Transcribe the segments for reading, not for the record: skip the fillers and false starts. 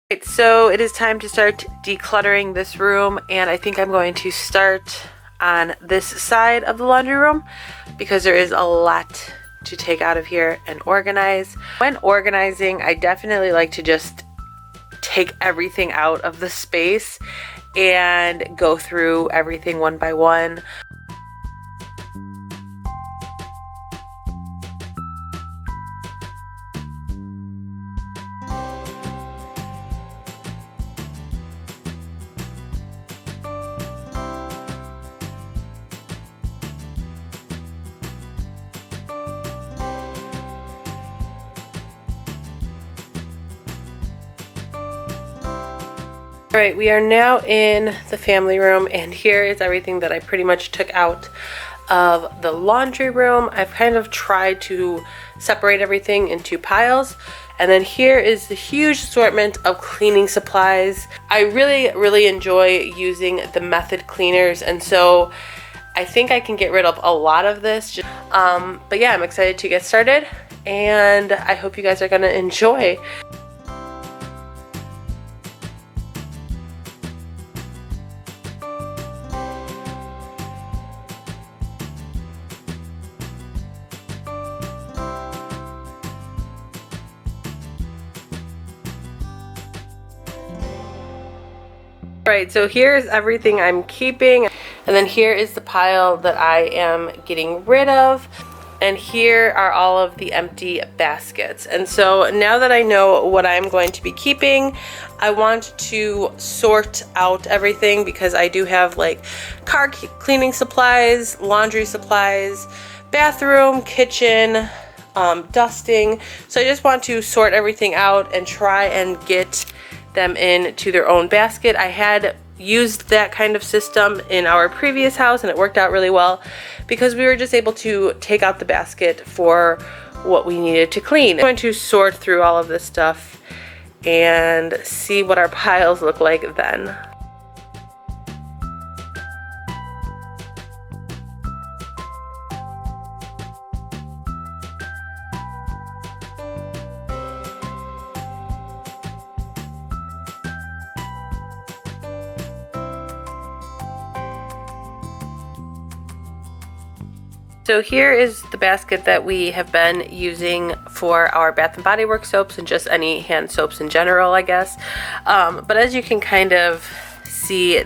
Right, so it is time to start decluttering this room, and I think I'm going to start on this side of the laundry room because there is a lot to take out of here and organize. When organizing, I definitely like to just take everything out of the space and go through everything one by one. Alright, we are now in the family room, and here is everything that I pretty much took out of the laundry room. I've kind of tried to separate everything into piles, and then here is the huge assortment of cleaning supplies. I really enjoy using the Method cleaners, and so I think I can get rid of a lot of this. But yeah, I'm excited to get started, and I hope you guys are going to enjoy. Alright, so here's everything I'm keeping, and then here is the pile that I am getting rid of, and here are all of the empty baskets. And so now that I know what I'm going to be keeping, I want to sort out everything because I do have like car cleaning supplies, laundry supplies, bathroom, kitchen, dusting. So I just want to sort everything out and try and get them into their own basket. I had used that kind of system in our previous house and it worked out really well because we were just able to take out the basket for what we needed to clean. I'm going to sort through all of this stuff and see what our piles look like then. So here is the basket that we have been using for our Bath and Body Works soaps and just any hand soaps in general, I guess. But as you can kind of see,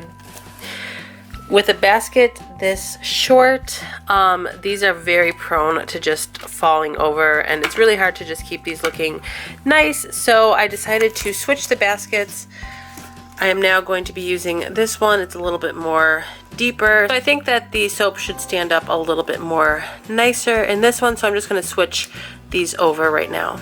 with a basket this short, these are very prone to just falling over, and it's really hard to just keep these looking nice. So I decided to switch the baskets. I am now going to be using this one. It's a little bit more deeper. So I think that the soap should stand up a little bit more nicer in this one, so I'm just going to switch these over right now.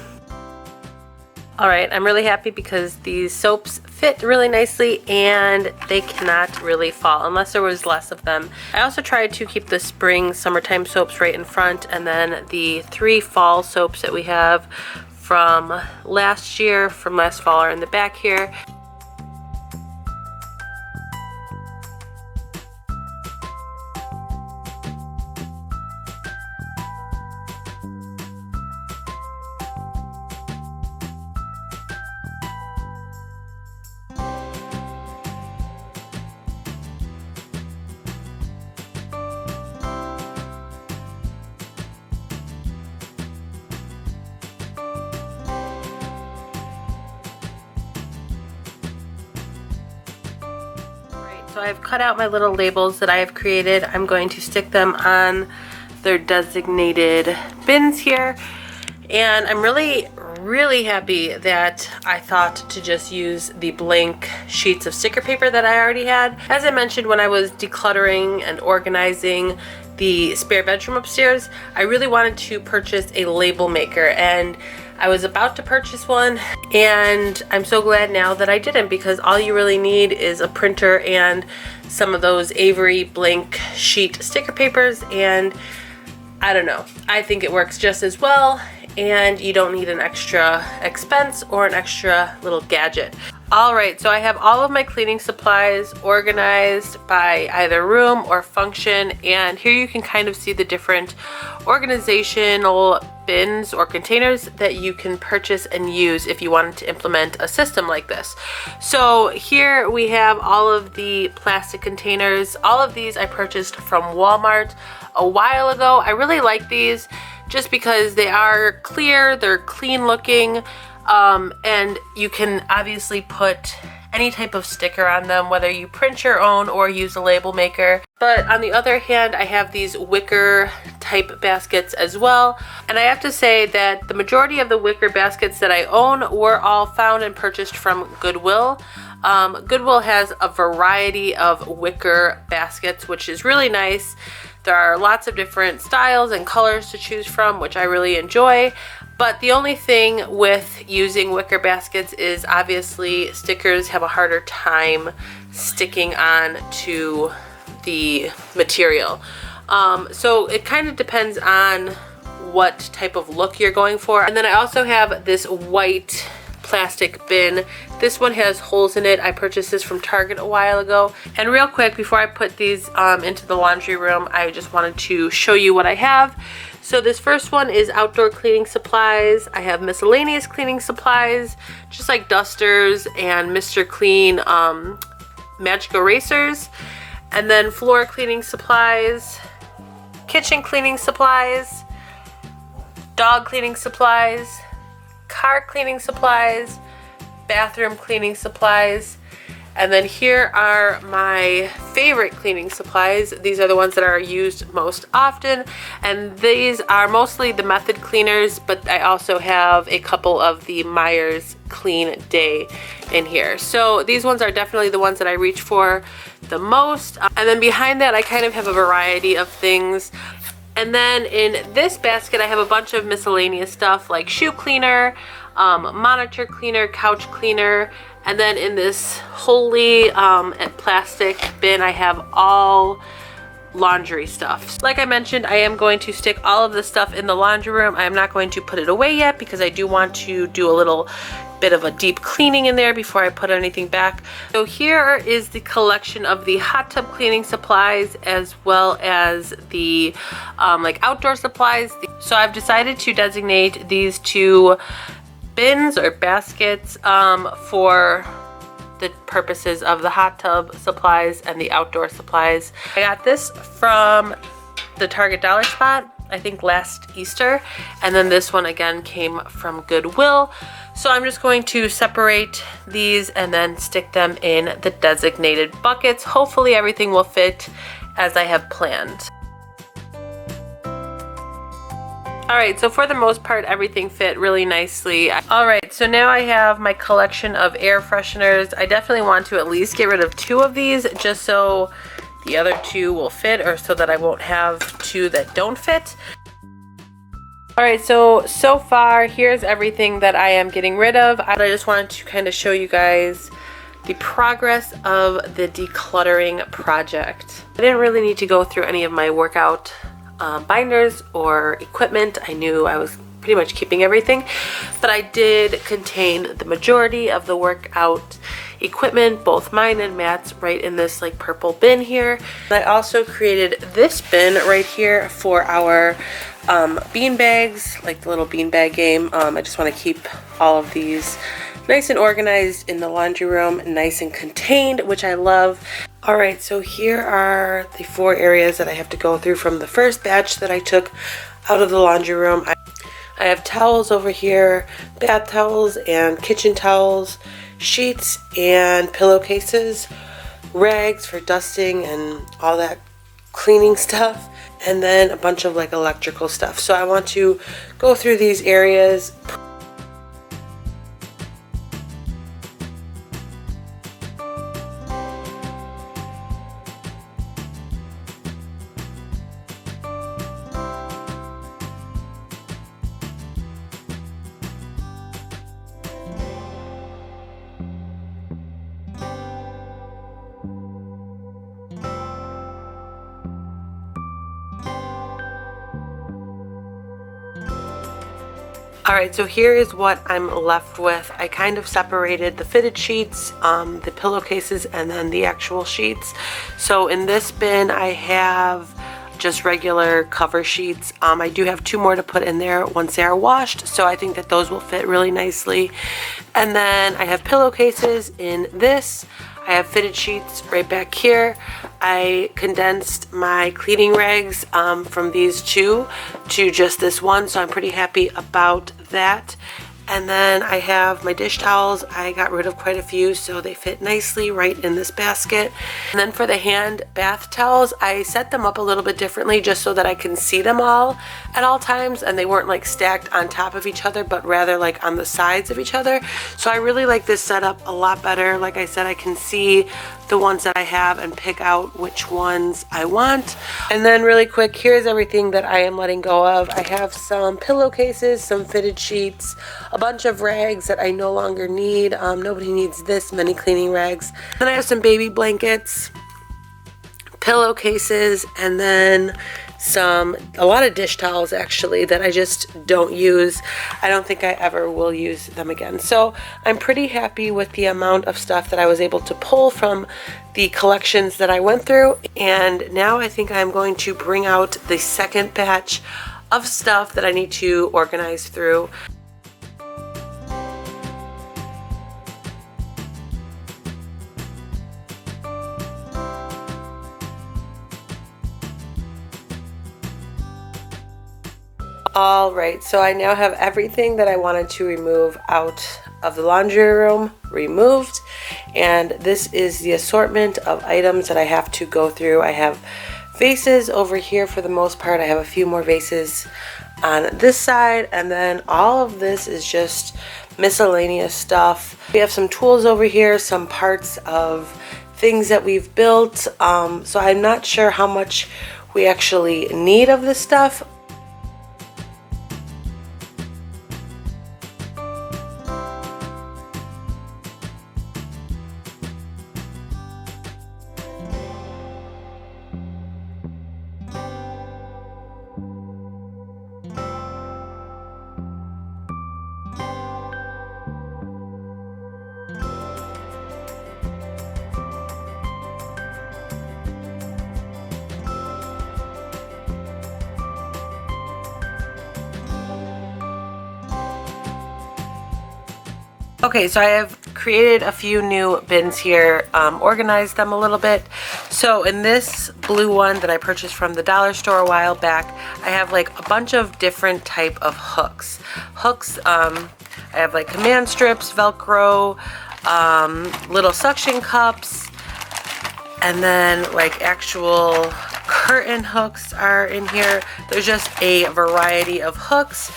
Alright, I'm really happy because these soaps fit really nicely and they cannot really fall unless there was less of them. I also tried to keep the spring summertime soaps right in front, and then the 3 fall soaps that we have from last fall are in the back here. So I've cut out my little labels that I have created. I'm going to stick them on their designated bins here. And I'm really happy that I thought to just use the blank sheets of sticker paper that I already had. As I mentioned, when I was decluttering and organizing the spare bedroom upstairs, I really wanted to purchase a label maker, and I was about to purchase one, and I'm so glad now that I didn't, because all you really need is a printer and some of those Avery blank sheet sticker papers, and I don't know, I think it works just as well, and you don't need an extra expense or an extra little gadget. Alright, so I have all of my cleaning supplies organized by either room or function, and here you can kind of see the different organizational bins or containers that you can purchase and use if you wanted to implement a system like this. So here we have all of the plastic containers. All of these I purchased from Walmart a while ago. I really like these just because they are clear, they're clean looking. And you can obviously put any type of sticker on them, whether you print your own or use a label maker. But on the other hand, I have these wicker type baskets as well. And I have to say that the majority of the wicker baskets that I own were all found and purchased from Goodwill. Goodwill has a variety of wicker baskets, which is really nice. There are lots of different styles and colors to choose from, which I really enjoy. But the only thing with using wicker baskets is obviously stickers have a harder time sticking on to the material. So it kind of depends on what type of look you're going for. And then I also have this white plastic bin. This one has holes in it. I purchased this from Target a while ago. And real quick, before I put these into the laundry room, I just wanted to show you what I have. So this first one is outdoor cleaning supplies. I have miscellaneous cleaning supplies, just like dusters and Mr. Clean magic erasers. And then floor cleaning supplies, kitchen cleaning supplies, dog cleaning supplies, car cleaning supplies, bathroom cleaning supplies. And then here are my favorite cleaning supplies. These are the ones that are used most often. And these are mostly the Method cleaners, but I also have a couple of the Myers Clean Day in here. So these ones are definitely the ones that I reach for the most. And then behind that, I kind of have a variety of things. And then in this basket, I have a bunch of miscellaneous stuff like shoe cleaner, monitor cleaner, couch cleaner. And then in this holy plastic bin, I have all laundry stuff. Like I mentioned, I am going to stick all of this stuff in the laundry room. I am not going to put it away yet because I do want to do a little bit of a deep cleaning in there before I put anything back. So here is the collection of the hot tub cleaning supplies as well as the like outdoor supplies. So I've decided to designate these two bins or baskets for the purposes of the hot tub supplies and the outdoor supplies. I got this from the Target Dollar Spot, I think last Easter, and then this one again came from Goodwill. So I'm just going to separate these and then stick them in the designated buckets. Hopefully everything will fit as I have planned. Alright, so for the most part, everything fit really nicely. Alright, so now I have my collection of air fresheners. I definitely want to at least get rid of 2 of these just so the other 2 will fit, or so that I won't have 2 that don't fit. Alright, so far, here's everything that I am getting rid of. I just wanted to kind of show you guys the progress of the decluttering project. I didn't really need to go through any of my workout binders or equipment. I knew I was pretty much keeping everything, but I did contain the majority of the workout equipment, both mine and Matt's, right in this like purple bin here. I also created this bin right here for our bean bags, like the little bean bag game. I just want to keep all of these nice and organized in the laundry room, nice and contained, which I love. Alright, so here are the 4 areas that I have to go through from the first batch that I took out of the laundry room. I have towels over here, bath towels and kitchen towels, sheets and pillowcases, rags for dusting and all that cleaning stuff, and then a bunch of like electrical stuff. So I want to go through these areas. Alright, so here is what I'm left with. I kind of separated the fitted sheets, the pillowcases, and then the actual sheets. So in this bin I have just regular cover sheets. I do have 2 more to put in there once they are washed, so I think that those will fit really nicely. And then I have pillowcases in this. I have fitted sheets right back here. I condensed my cleaning rags from these 2 to just this one, so I'm pretty happy about that. And then I have my dish towels. I got rid of quite a few, so they fit nicely right in this basket. And then for the hand bath towels, I set them up a little bit differently just so that I can see them all at all times, and they weren't like stacked on top of each other, but rather like on the sides of each other. So I really like this setup a lot better. Like I said, I can see the ones that I have and pick out which ones I want. And then really quick, here's everything that I am letting go of. I have some pillowcases, some fitted sheets, a bunch of rags that I no longer need. Nobody needs this many cleaning rags. Then I have some baby blankets, pillowcases, and then a lot of dish towels actually that I just don't use. I don't think I ever will use them again. So I'm pretty happy with the amount of stuff that I was able to pull from the collections that I went through. And now I think I'm going to bring out the second batch of stuff that I need to organize through. Alright, so I now have everything that I wanted to remove out of the laundry room removed, and this is the assortment of items that I have to go through. I have vases over here for the most part. I have a few more vases on this side, and then all of this is just miscellaneous stuff. We have some tools over here, some parts of things that we've built, so I'm not sure how much we actually need of this stuff. Okay, so I have created a few new bins here, organized them a little bit. So in this blue one that I purchased from the dollar store a while back, I have like a bunch of different type of hooks. I have like command strips, Velcro, little suction cups, and then like actual curtain hooks are in here. There's just a variety of hooks.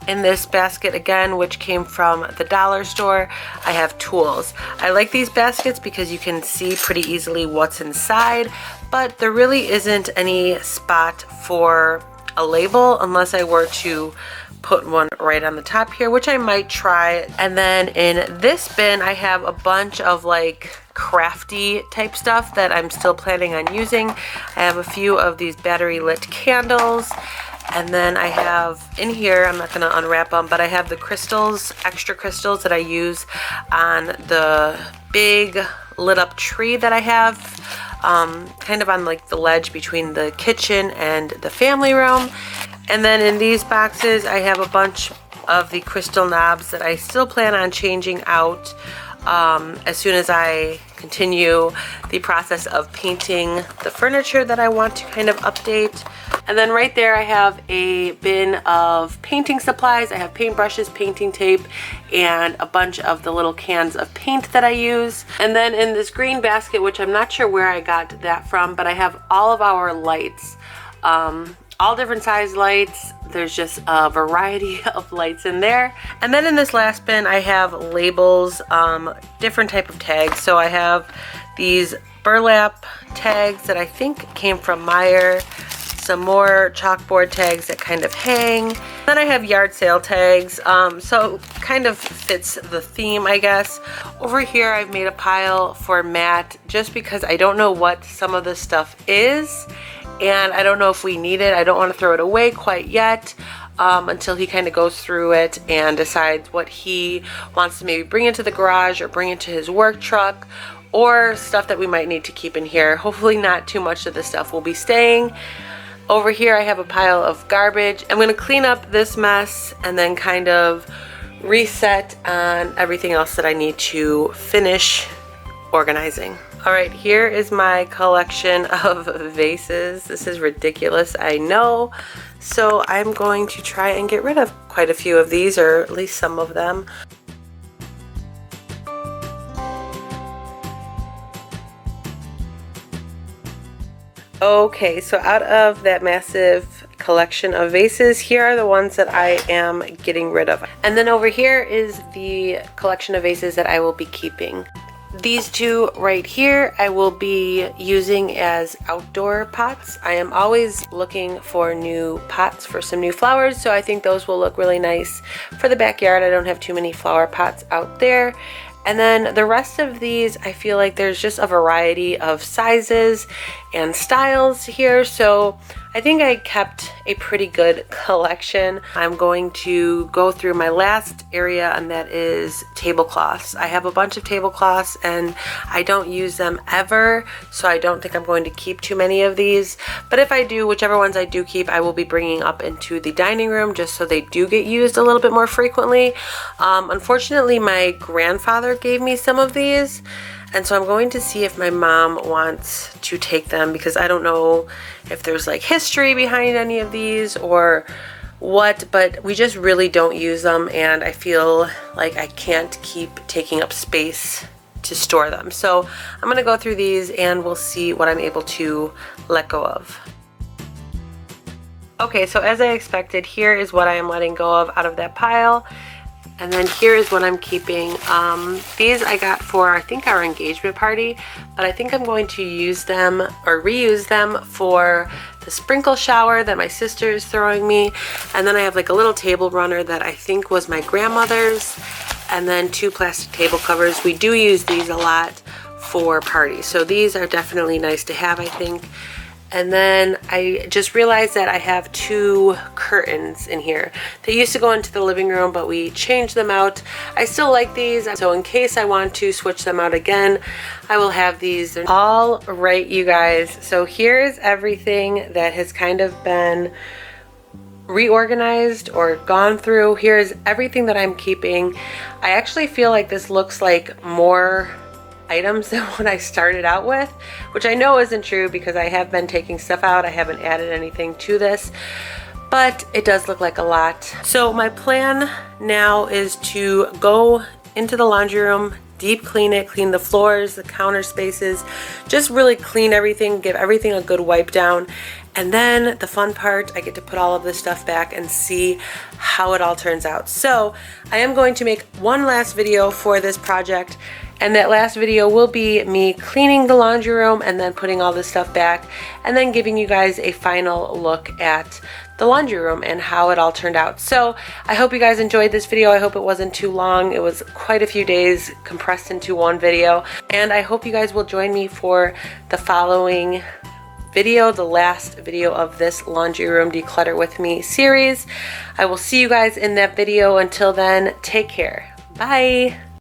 In this basket again, which came from the dollar store, I have tools. I like these baskets because you can see pretty easily what's inside, but there really isn't any spot for a label unless I were to put one right on the top here, which I might try. And then in this bin, I have a bunch of like crafty type stuff that I'm still planning on using. I have a few of these battery lit candles. And then I have in here, I'm not going to unwrap them, but I have the crystals, extra crystals that I use on the big lit up tree that I have, kind of on like the ledge between the kitchen and the family room. And then in these boxes, I have a bunch of the crystal knobs that I still plan on changing out as soon as I continue the process of painting the furniture that I want to kind of update. And then right there I have a bin of painting supplies. I have paintbrushes, painting tape, and a bunch of the little cans of paint that I use. And then in this green basket, which I'm not sure where I got that from, but I have all of our lights, all different size lights. There's just a variety of lights in there. And then in this last bin I have labels, different type of tags. So I have these burlap tags that I think came from Meyer, some more chalkboard tags that kind of hang. Then I have yard sale tags, so kind of fits the theme, I guess. Over here I've made a pile for Matt just because I don't know what some of this stuff is, and I don't know if we need it. I don't want to throw it away quite yet. until he kind of goes through it and decides what he wants to maybe bring into the garage or bring into his work truck, or stuff that we might need to keep in here. Hopefully not too much of the stuff will be staying. Over here I have a pile of garbage. I'm going to clean up this mess and then kind of reset on everything else that I need to finish organizing. Alright, here is my collection of vases. This is ridiculous, I know. So I'm going to try and get rid of quite a few of these, or at least some of them. Okay, so out of that massive collection of vases, here are the ones that I am getting rid of. And then over here is the collection of vases that I will be keeping. These two right here I will be using as outdoor pots. I am always looking for new pots for some new flowers, so I think those will look really nice for the backyard. I don't have too many flower pots out there. And then the rest of these, I feel like there's just a variety of sizes and styles here, so I think I kept a pretty good collection. I'm going to go through my last area, and that is tablecloths. I have a bunch of tablecloths and I don't use them ever, so I don't think I'm going to keep too many of these. But if I do, whichever ones I do keep, I will be bringing up into the dining room just so they do get used a little bit more frequently. Unfortunately, my grandfather gave me some of these, and so I'm going to see if my mom wants to take them, because I don't know if there's like history behind any of these or what, but we just really don't use them, and I feel like I can't keep taking up space to store them. So I'm going to go through these and we'll see what I'm able to let go of. Okay, so as I expected, here is what I am letting go of out of that pile. And then here is what I'm keeping. These I got for, I think, our engagement party, but I think I'm going to use them or reuse them for the sprinkle shower that my sister is throwing me. And then I have like a little table runner that I think was my grandmother's, and then 2 plastic table covers. We do use these a lot for parties, so these are definitely nice to have, I think. And then I just realized that I have 2 curtains in here. They used to go into the living room, but we changed them out. I still like these, so in case I want to switch them out again, I will have these. All right, you guys, so here's everything that has kind of been reorganized or gone through. Here's everything that I'm keeping. I actually feel like this looks like more items than what I started out with, which I know isn't true because I have been taking stuff out. I haven't added anything to this, but it does look like a lot. So my plan now is to go into the laundry room, deep clean it, clean the floors, the counter spaces, just really clean everything, give everything a good wipe down. And then the fun part, I get to put all of this stuff back and see how it all turns out. So I am going to make one last video for this project, and that last video will be me cleaning the laundry room and then putting all this stuff back, and then giving you guys a final look at the laundry room and how it all turned out. So I hope you guys enjoyed this video. I hope it wasn't too long. It was quite a few days compressed into one video, and I hope you guys will join me for the following video, the last video of this laundry room declutter with me series. I will see you guys in that video. Until then, take care. Bye.